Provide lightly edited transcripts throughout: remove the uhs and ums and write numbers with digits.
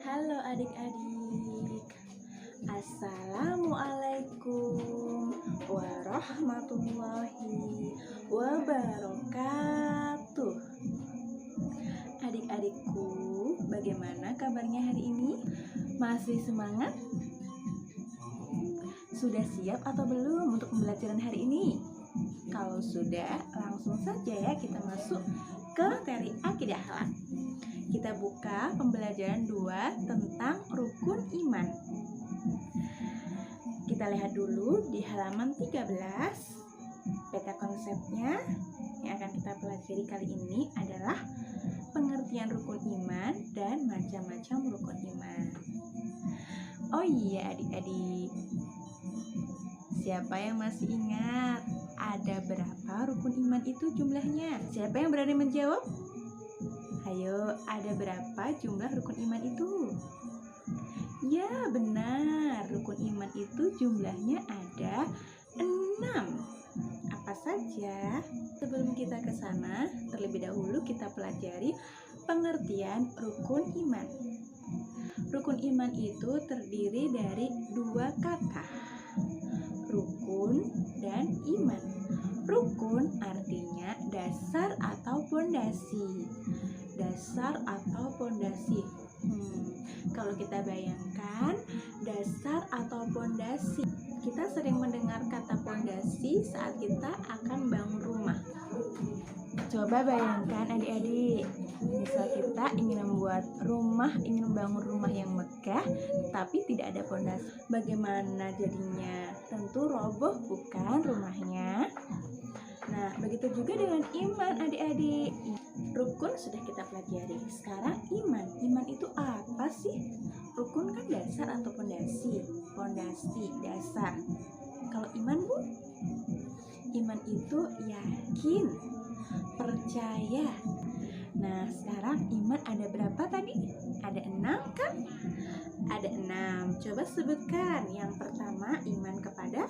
Halo adik-adik, Assalamualaikum warahmatullahi wabarakatuh. Adik-adikku, bagaimana kabarnya hari ini? Masih semangat? Sudah siap atau belum untuk pembelajaran hari ini? Kalau sudah, langsung saja ya kita masuk ke materi akidah akhlak. Kita buka pembelajaran 2 tentang rukun iman. Kita lihat dulu di halaman 13. Peta konsepnya yang akan kita pelajari kali ini adalah pengertian rukun iman dan macam-macam rukun iman. Oh iya adik-adik, siapa yang masih ingat ada berapa rukun iman itu jumlahnya? Siapa yang berani menjawab? Ayo, ada berapa jumlah rukun iman itu? Ya, benar. Rukun iman itu jumlahnya ada 6. Apa saja? Sebelum kita ke sana, terlebih dahulu kita pelajari pengertian rukun iman. Rukun iman itu terdiri dari 2 kata, rukun dan iman. Rukun artinya dasar atau pondasi. Dasar atau pondasi. Kalau kita bayangkan dasar atau pondasi, kita sering mendengar kata pondasi saat kita akan bangun rumah. Coba bayangkan adik-adik, misal kita ingin membuat rumah, ingin membangun rumah yang megah, tapi tidak ada pondasi. Bagaimana jadinya? Tentu roboh bukan rumahnya? Nah, begitu juga dengan iman adik-adik. Rukun sudah kita pelajari. Sekarang iman. Iman itu apa sih? Rukun kan dasar atau pondasi. Pondasi, dasar. Kalau iman, Bu? Iman itu yakin, percaya. Nah, sekarang iman ada berapa tadi? Ada 6 kan? Ada 6. Coba sebutkan. Yang pertama, iman kepada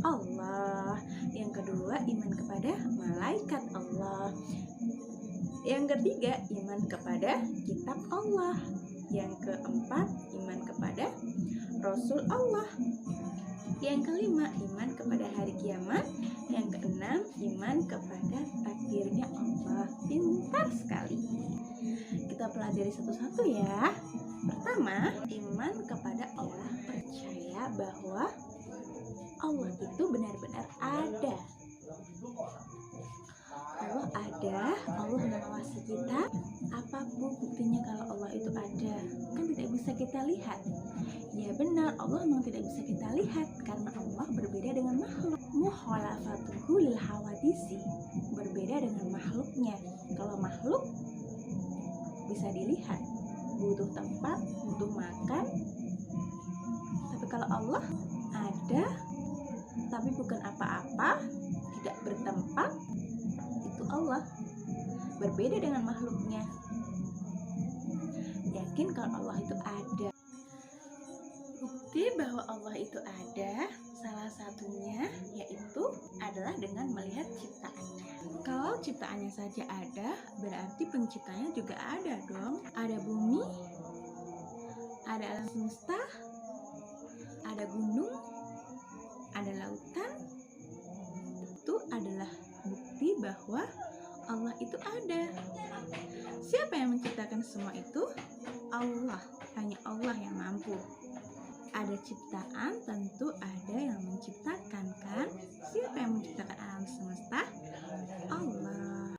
Allah. Yang kedua, iman kepada malaikat Allah. Yang ketiga, iman kepada kitab Allah. Yang keempat, iman kepada Rasul Allah. Yang kelima, iman kepada hari kiamat. Yang keenam, iman kepada takdirnya Allah. Pintar sekali. Kita pelajari satu-satu ya. Pertama, iman kepada Allah. Percaya bahwa Allah itu benar-benar ada. Allah ada, Allah mengawasi kita. Apapun buktinya kalau Allah itu ada? Kan tidak bisa kita lihat. Ya benar, Allah memang tidak bisa kita lihat karena Allah berbeda dengan makhluk. Mukhalafatuhu lil hawadisi, berbeda dengan makhluknya. Kalau makhluk bisa dilihat, butuh tempat, butuh makan. Tapi kalau Allah ada, tapi bukan apa-apa, tidak bertempat. Itu Allah, berbeda dengan makhluknya. Yakin kalau Allah itu ada. Bukti bahwa Allah itu ada, salah satunya yaitu adalah dengan melihat ciptaannya. Kalau ciptaannya saja ada, berarti penciptanya juga ada dong. Ada bumi, ada alam semesta, ada gunung, ada lautan. Itu adalah bukti bahwa Allah itu ada. Siapa yang menciptakan semua itu? Allah. Hanya Allah yang mampu. Ada ciptaan, tentu ada yang menciptakan kan? Siapa yang menciptakan alam semesta? Allah.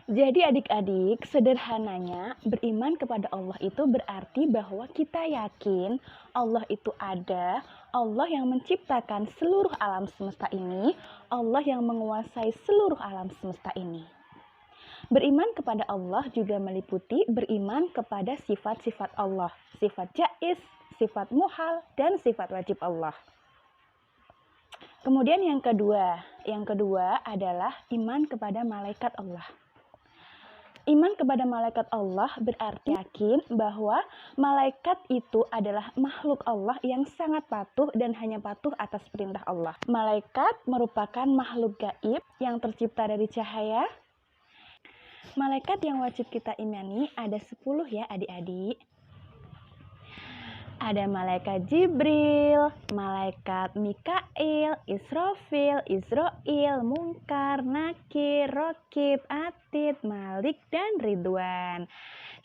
Jadi adik-adik, sederhananya beriman kepada Allah itu berarti bahwa kita yakin Allah itu ada, Allah yang menciptakan seluruh alam semesta ini, Allah yang menguasai seluruh alam semesta ini. Beriman kepada Allah juga meliputi beriman kepada sifat-sifat Allah, sifat jaiz, sifat muhal, dan sifat wajib Allah. Kemudian yang kedua adalah iman kepada malaikat Allah. Iman kepada malaikat Allah berarti yakin bahwa malaikat itu adalah makhluk Allah yang sangat patuh dan hanya patuh atas perintah Allah. Malaikat merupakan makhluk gaib yang tercipta dari cahaya. Malaikat yang wajib kita imani ada 10 ya adik-adik. Ada malaikat Jibril, malaikat Mikail, Israfil, Israil, Munkar, Nakir, Rokib, Atid, Malik, dan Ridwan.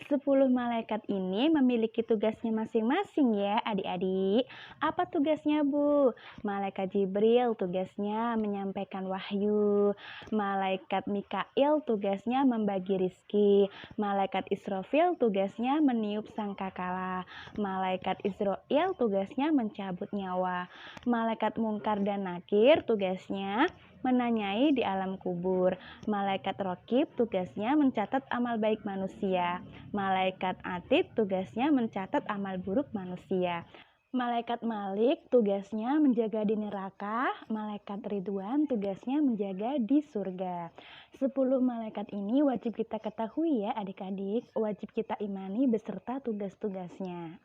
10 malaikat ini memiliki tugasnya masing-masing ya adik-adik. Apa tugasnya Bu? Malaikat Jibril tugasnya menyampaikan wahyu. Malaikat Mikail tugasnya membagi rizki. Malaikat Israfil tugasnya meniup sangkakala. Malaikat Israil tugasnya mencabut nyawa. Malaikat Munkar dan Nakir tugasnya menanyai di alam kubur. Malaikat Rokib tugasnya mencatat amal baik manusia. Malaikat Atid tugasnya mencatat amal buruk manusia. Malaikat Malik tugasnya menjaga di neraka. Malaikat Ridwan tugasnya menjaga di surga. 10 malaikat ini wajib kita ketahui ya adik-adik. Wajib kita imani beserta tugas-tugasnya.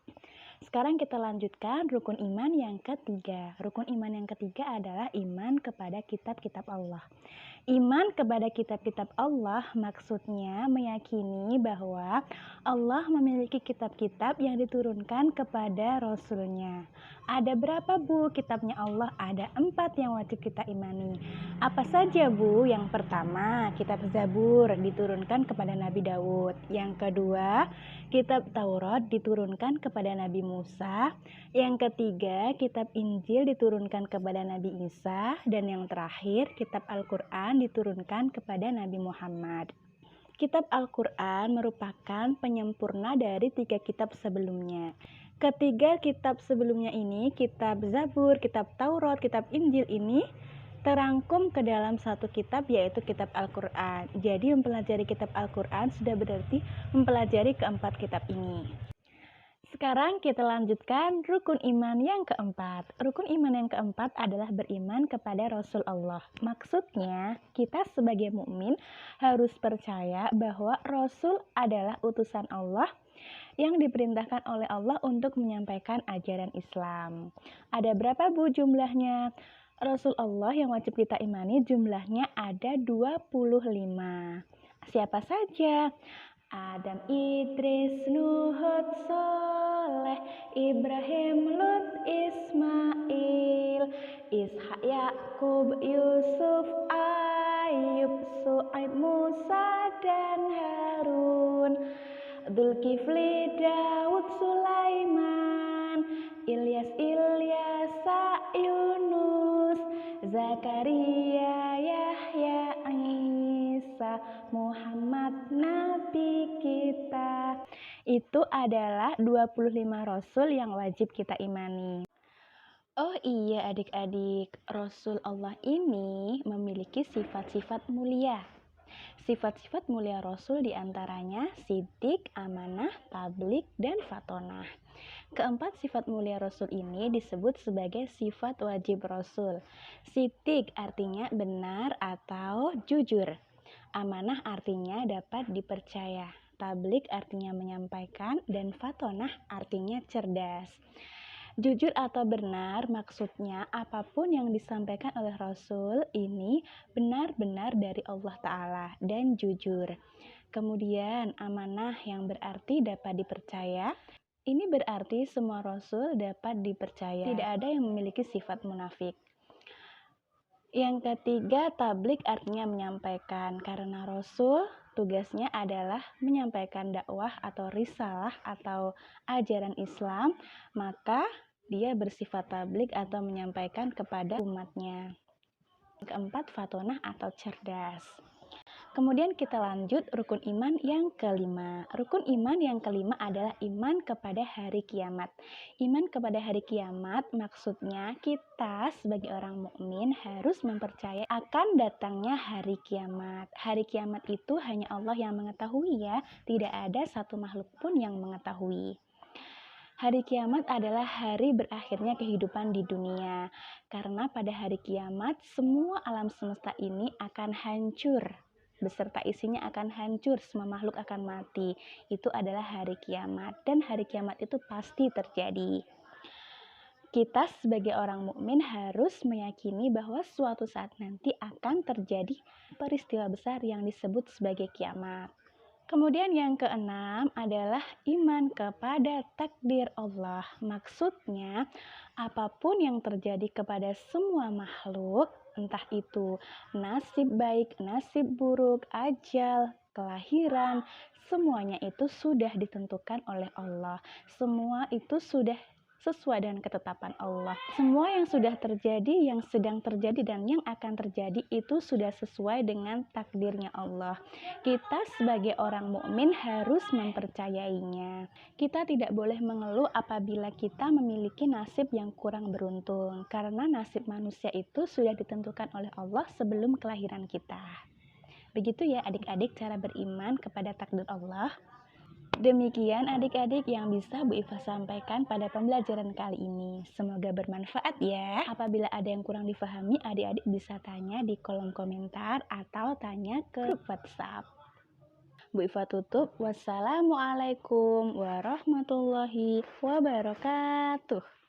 Sekarang kita lanjutkan rukun iman yang ketiga. Rukun iman yang ketiga adalah iman kepada kitab-kitab Allah. Iman kepada kitab-kitab Allah maksudnya meyakini bahwa Allah memiliki kitab-kitab yang diturunkan kepada Rasul-Nya. Ada berapa Bu kitabnya Allah? Ada 4 yang wajib kita imani. Apa saja Bu? Yang pertama, kitab Zabur diturunkan kepada Nabi Daud. Yang kedua, kitab Taurat diturunkan kepada Nabi Musa. Yang ketiga, kitab Injil diturunkan kepada Nabi Isa. Dan yang terakhir, kitab Al-Quran diturunkan kepada Nabi Muhammad. Kitab Al-Quran merupakan penyempurna dari 3 kitab sebelumnya. Ketiga kitab sebelumnya ini, kitab Zabur, kitab Taurat, kitab Injil ini terangkum ke dalam satu kitab yaitu kitab Al-Quran. Jadi mempelajari kitab Al-Quran sudah berarti mempelajari keempat kitab ini. Sekarang kita lanjutkan rukun iman yang keempat. Rukun iman yang keempat adalah beriman kepada Rasul Allah. Maksudnya, kita sebagai mukmin harus percaya bahwa Rasul adalah utusan Allah yang diperintahkan oleh Allah untuk menyampaikan ajaran Islam. Ada berapa Bu jumlahnya? Rasul Allah yang wajib kita imani jumlahnya ada 25. Siapa saja? Adam, Idris, Nuh, Hud, Soleh, Ibrahim, Lut, Ismail, Ishak, Yakub, Yusuf, Ayub, Su'aib, Musa, dan Harun, Dzulkifli, Daud, Sulaiman, Ilyas, Ilyasa, Yunus, Zakaria, Yahya, Isa, Muhammad, Nabi kita. Itu adalah 25 Rasul yang wajib kita imani. Oh iya adik-adik, Rasul Allah ini memiliki sifat-sifat mulia. Sifat-sifat mulia Rasul diantaranya sidik, amanah, tablik, dan fatonah. Keempat sifat mulia Rasul ini disebut sebagai sifat wajib Rasul. Sidik artinya benar atau jujur. Amanah artinya dapat dipercaya. Tablik artinya menyampaikan dan fatonah artinya cerdas. Jujur atau benar maksudnya apapun yang disampaikan oleh Rasul ini benar-benar dari Allah Ta'ala dan jujur. Kemudian amanah yang berarti dapat dipercaya. Ini berarti semua Rasul dapat dipercaya. Tidak ada yang memiliki sifat munafik. Yang ketiga, tablik artinya menyampaikan. Karena Rasul tugasnya adalah menyampaikan dakwah atau risalah atau ajaran Islam, maka dia bersifat tablik atau menyampaikan kepada umatnya. Keempat, fatonah atau cerdas. Kemudian kita lanjut rukun iman yang kelima. Rukun iman yang kelima adalah iman kepada hari kiamat. Iman kepada hari kiamat maksudnya kita sebagai orang mukmin harus mempercayai akan datangnya hari kiamat. Hari kiamat itu hanya Allah yang mengetahui ya, tidak ada satu makhluk pun yang mengetahui. Hari kiamat adalah hari berakhirnya kehidupan di dunia. Karena pada hari kiamat semua alam semesta ini akan hancur. beserta isinya akan hancur, semua makhluk akan mati. Itu adalah hari kiamat, dan hari kiamat itu pasti terjadi. Kita sebagai orang mukmin harus meyakini bahwa suatu saat nanti akan terjadi peristiwa besar yang disebut sebagai kiamat. Kemudian yang keenam adalah iman kepada takdir Allah. Maksudnya, apapun yang terjadi kepada semua makhluk, entah itu nasib baik, nasib buruk, ajal, kelahiran, semuanya itu sudah ditentukan oleh Allah. Semua itu sudah sesuai dengan ketetapan Allah. Semua yang sudah terjadi, yang sedang terjadi, dan yang akan terjadi itu sudah sesuai dengan takdirnya Allah. Kita sebagai orang mukmin harus mempercayainya. Kita tidak boleh mengeluh apabila kita memiliki nasib yang kurang beruntung, karena nasib manusia itu sudah ditentukan oleh Allah sebelum kelahiran kita. Begitu ya adik-adik cara beriman kepada takdir Allah. Demikian adik-adik yang bisa Bu Iva sampaikan pada pembelajaran kali ini. Semoga bermanfaat ya. Apabila ada yang kurang difahami, adik-adik bisa tanya di kolom komentar atau tanya ke grup WhatsApp. Bu Iva tutup. Wassalamualaikum warahmatullahi wabarakatuh.